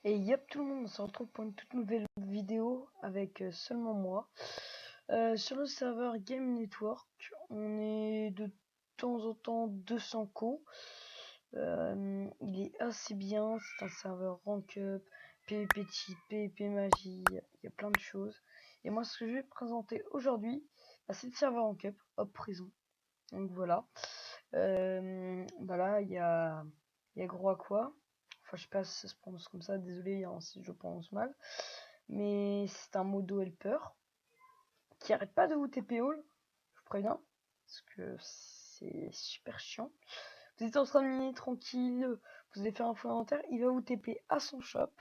Et yep tout le monde, on se retrouve pour une toute nouvelle vidéo avec seulement moi. Sur le serveur Game Network, on est de temps en temps 200 co. Il est assez bien, c'est un serveur rank up, PvP cheat, PvP magie, il y a plein de choses. Et moi ce que je vais présenter aujourd'hui, c'est le serveur rank up, hop prison. Donc voilà. Là il y a gros à quoi. Enfin, je sais pas si ça se prononce comme ça, désolé si je prononce mal. Mais c'est un modo helper qui arrête pas de vous TP all, je vous préviens, parce que c'est super chiant. Vous êtes en train de miner tranquille, vous allez faire un faux inventaire, il va vous TP à son shop,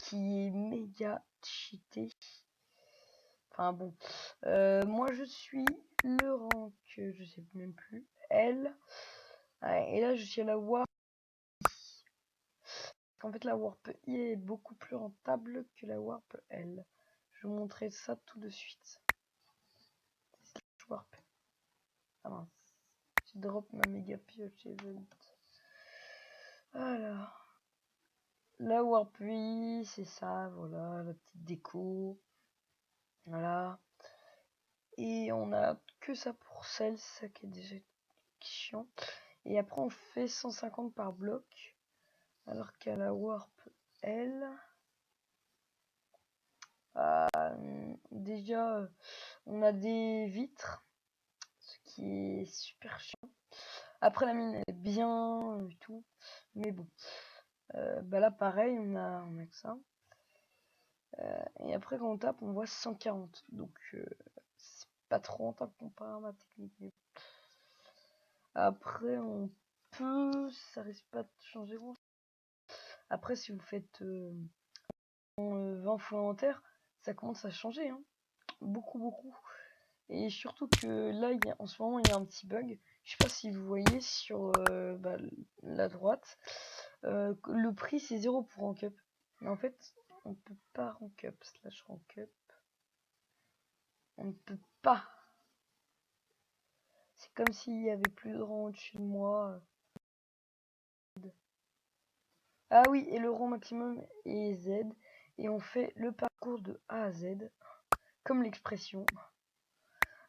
qui est méga cheaté. Enfin bon, moi je suis le rank, je sais même plus, L. Ouais, et là je suis à la Warp. En fait, la Warp I est beaucoup plus rentable que la Warp L. Je vais vous montrer ça tout de suite. Warp. Ah mince. J'ai drop ma méga pioche event. Voilà. La Warp I, c'est ça, voilà, la petite déco. Voilà. Et on a que ça pour celle, ça qui est déjà chiant. Et après, on fait 150 par bloc. Alors qu'à la Warp L, déjà, on a des vitres, ce qui est super chiant. Après, la mine est bien et tout, mais bon. Là, pareil, on a que ça. Et après, quand on tape, on voit 140. Donc, c'est pas trop rentable comparé à ma technique. Après, on peut, ça risque pas de changer grand. Après, si vous faites 20 fois inventaire, ça commence à changer, hein. Beaucoup. Et surtout que là, en ce moment, il y a un petit bug. Je sais pas si vous voyez sur la droite. Le prix, c'est 0 pour rank up. Mais en fait, on peut pas rank up. Slash rank up. On ne peut pas. C'est comme s'il y avait plus de rang au-dessus de moi. Ah oui, et le rang maximum est Z. Et on fait le parcours de A à Z. Comme l'expression.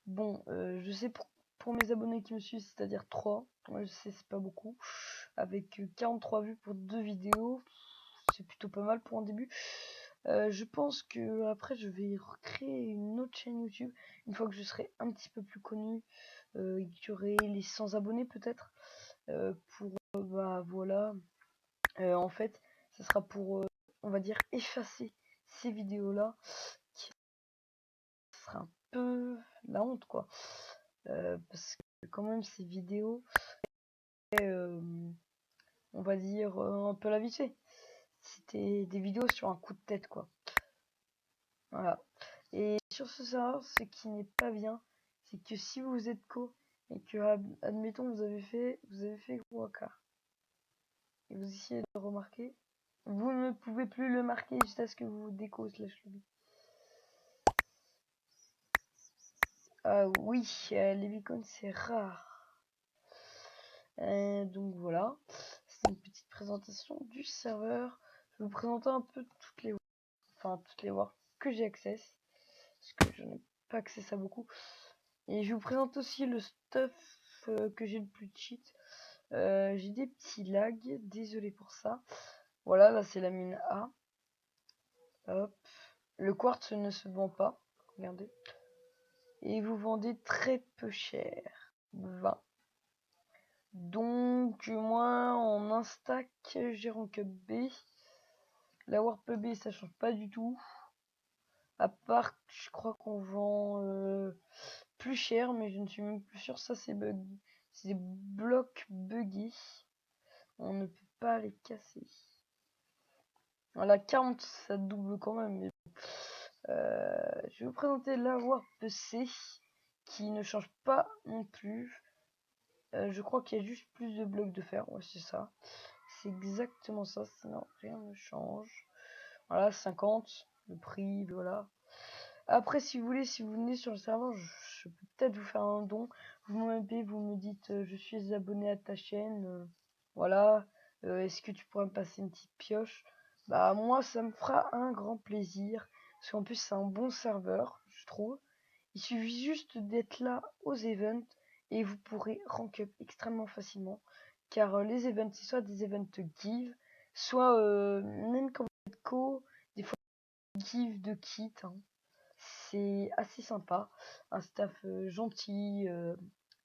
Bon, je sais pour mes abonnés qui me suivent, c'est-à-dire 3. Moi, je sais, c'est pas beaucoup. Avec 43 vues pour 2 vidéos. C'est plutôt pas mal pour un début. Je pense que après je vais recréer une autre chaîne YouTube une fois que je serai un petit peu plus connu, il y aurait les 100 abonnés peut-être, pour voilà, en fait ça sera pour on va dire effacer ces vidéos là qui sera un peu la honte quoi, parce que quand même ces vidéos on va dire un peu la vite fait. C'était des vidéos sur un coup de tête quoi. Voilà. Et sur ce serveur, ce qui n'est pas bien, c'est que si vous êtes co et que admettons vous avez fait Waka et vous essayez de le remarquer, vous ne pouvez plus le marquer jusqu'à ce que vous déco slash lobby. Oui, les beacons c'est rare. Donc voilà, c'est une petite présentation du serveur. Je vais vous présenter un peu toutes les wars que j'ai accès, parce que je n'ai pas accès à beaucoup. Et je vous présente aussi le stuff que j'ai le plus cheat. J'ai des petits lags, désolé pour ça. Voilà, là c'est la mine A. Hop. Le quartz ne se vend pas, regardez. Et vous vendez très peu cher, 20. Donc moi en un stack, j'ai rank up B. La warp B ça change pas du tout. À part, je crois qu'on vend plus cher, mais je ne suis même plus sûr. Ça c'est bug, c'est des blocs buggés. On ne peut pas les casser. Voilà, 40 ça double quand même. Mais je vais vous présenter la Warp C qui ne change pas non plus. Je crois qu'il y a juste plus de blocs de fer. Ouais, c'est ça. C'est exactement ça. Sinon, rien ne change. Voilà, 50. Le prix, voilà. Après, si vous voulez, si vous venez sur le serveur, je peux peut-être vous faire un don. Vous m'appelez, vous me dites je suis abonné à ta chaîne. Voilà. est-ce que tu pourrais me passer une petite pioche? Bah moi ça me fera un grand plaisir, parce qu'en plus c'est un bon serveur, je trouve. Il suffit juste d'être là aux events et vous pourrez rank up extrêmement facilement, car les events c'est soit des events give, soit même quand vous êtes co, des fois give de kit, hein. C'est assez sympa, un staff gentil,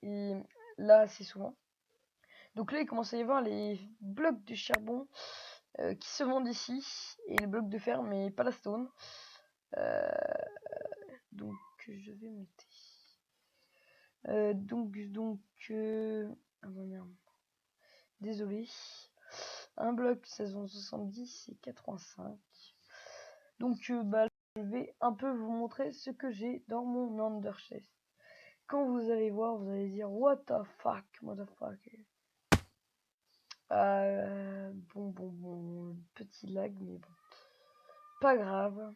et là assez souvent. Donc là il commence à y avoir les blocs de charbon qui se vendent ici, et les blocs de fer mais pas la stone. Donc je vais monter. Ah bah merde. Désolé. Un bloc 1670 et 85. Donc bah je vais un peu vous montrer ce que j'ai dans mon underchest. Quand vous allez voir, vous allez dire what the fuck, motherfucker. Bon, petit lag, mais bon, pas grave.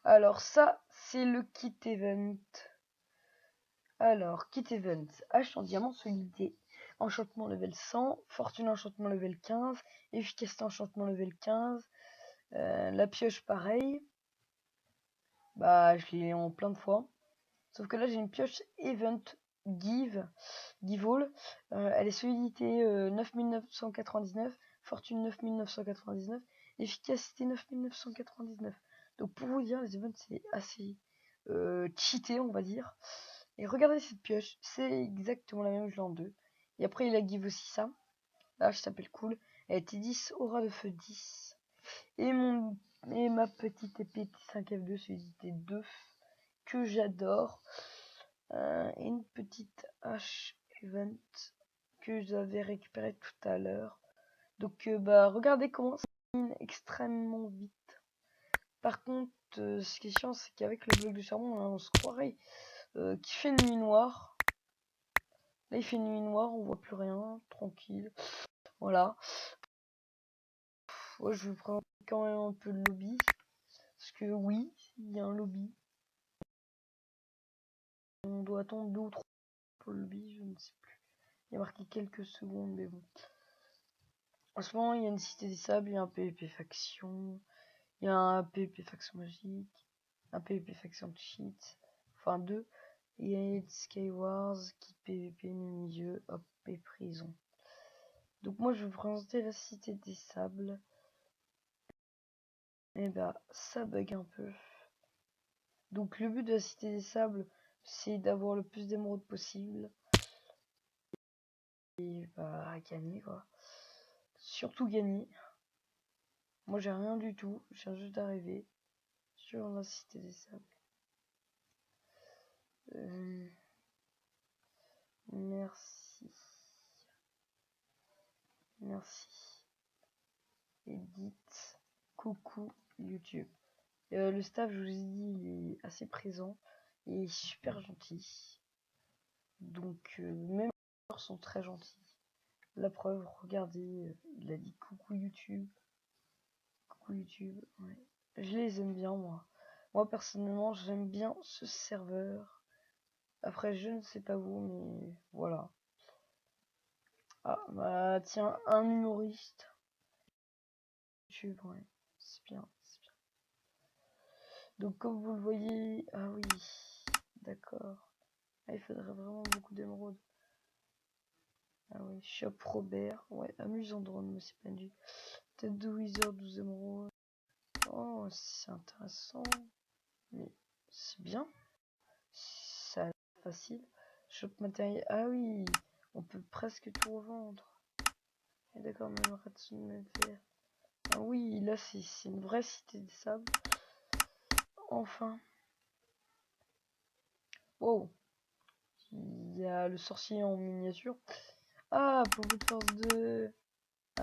Alors ça, c'est le kit event. Alors, kit event, hache en diamant solidité, enchantement level 100, fortune enchantement level 15, efficacité enchantement level 15, la pioche pareil, bah je l'ai en plein de fois, sauf que là j'ai une pioche event give all, elle est solidité 9999, fortune 9999, efficacité 9999. Donc pour vous dire, les events c'est assez cheaté on va dire. Et regardez cette pioche, c'est exactement la même, je l'ai en deux. Et après il a give aussi ça. Là, je s'appelle cool. Elle était 10, aura de feu 10. Et ma petite épée T5F2, solidité 2, que j'adore. Et une petite hache event que j'avais récupérée tout à l'heure. Donc bah regardez comment ça mine extrêmement vite. Par contre, ce qui est chiant, c'est qu'avec le bloc de charbon, on se croirait qu'il fait nuit noire. Là, il fait nuit noire, on voit plus rien, tranquille. Voilà. Ouais, je vais prendre quand même un peu de lobby. Parce que oui, il y a un lobby. On doit attendre 2 ou 3 pour le lobby, je ne sais plus. Il y a marqué quelques secondes, mais bon. En ce moment, il y a une cité des sables, il y a un PvP faction. Il y a un PvP faction magique. Un PvP faction cheat. Enfin, 2. Il y a Skywars qui PvP milieu, hop, et prison. Donc moi, je vais vous présenter la cité des sables. Et bah, ça bug un peu. Donc le but de la cité des sables, c'est d'avoir le plus d'émeraudes possible. Et bah gagner quoi. Surtout gagner. Moi j'ai rien du tout, je viens juste d'arriver sur la cité des sables. Merci. Merci. Edit. Coucou YouTube. Le staff, je vous ai dit, il est assez présent et super gentil. Donc même les joueurs sont très gentils. La preuve, regardez, il a dit coucou YouTube. Coucou YouTube, ouais. Je les aime bien moi. Moi personnellement j'aime bien ce serveur. Après je ne sais pas vous mais voilà. Ah bah tiens, un humoriste. YouTube, ouais. C'est bien, c'est bien. Donc comme vous le voyez, ah oui, d'accord. Ah, il faudrait vraiment beaucoup d'émeraudes. Ah oui, Shop Robert, ouais, amusant drone, mais c'est pas du. Tête de Wizard, 12 émeraudes. Oh, c'est intéressant. Mais c'est bien. Ça a l'air facile. Shop matériel. Ah oui, on peut presque tout revendre. Et d'accord, même Ratsun, même faire. Ah oui, là c'est une vraie cité des sables. Enfin. Wow. Il y a le sorcier en miniature. Ah, pour de force 2.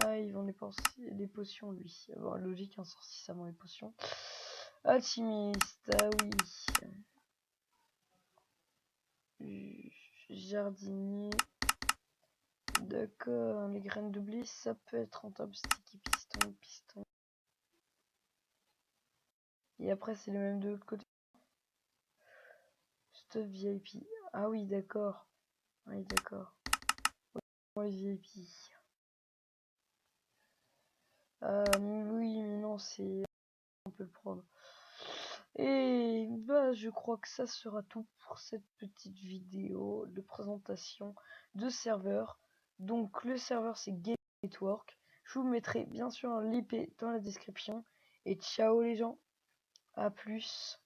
Ah, ils vendent les potions, lui. Bon, logique, un sorcier, ça vend les potions. Alchimiste, ah oui. Jardinier. D'accord, les graines d'oubli, ça peut être rentable. Sticky piston. Et après, c'est le même de l'autre côté. Stuff VIP. Ah oui, d'accord. Oui, d'accord. Ouais, VIP. Oui, mais non, c'est... On peut le prendre. Et bah, je crois que ça sera tout pour cette petite vidéo de présentation de serveur. Donc le serveur c'est Game Network. Je vous mettrai bien sûr l'IP dans la description. Et ciao les gens, à plus.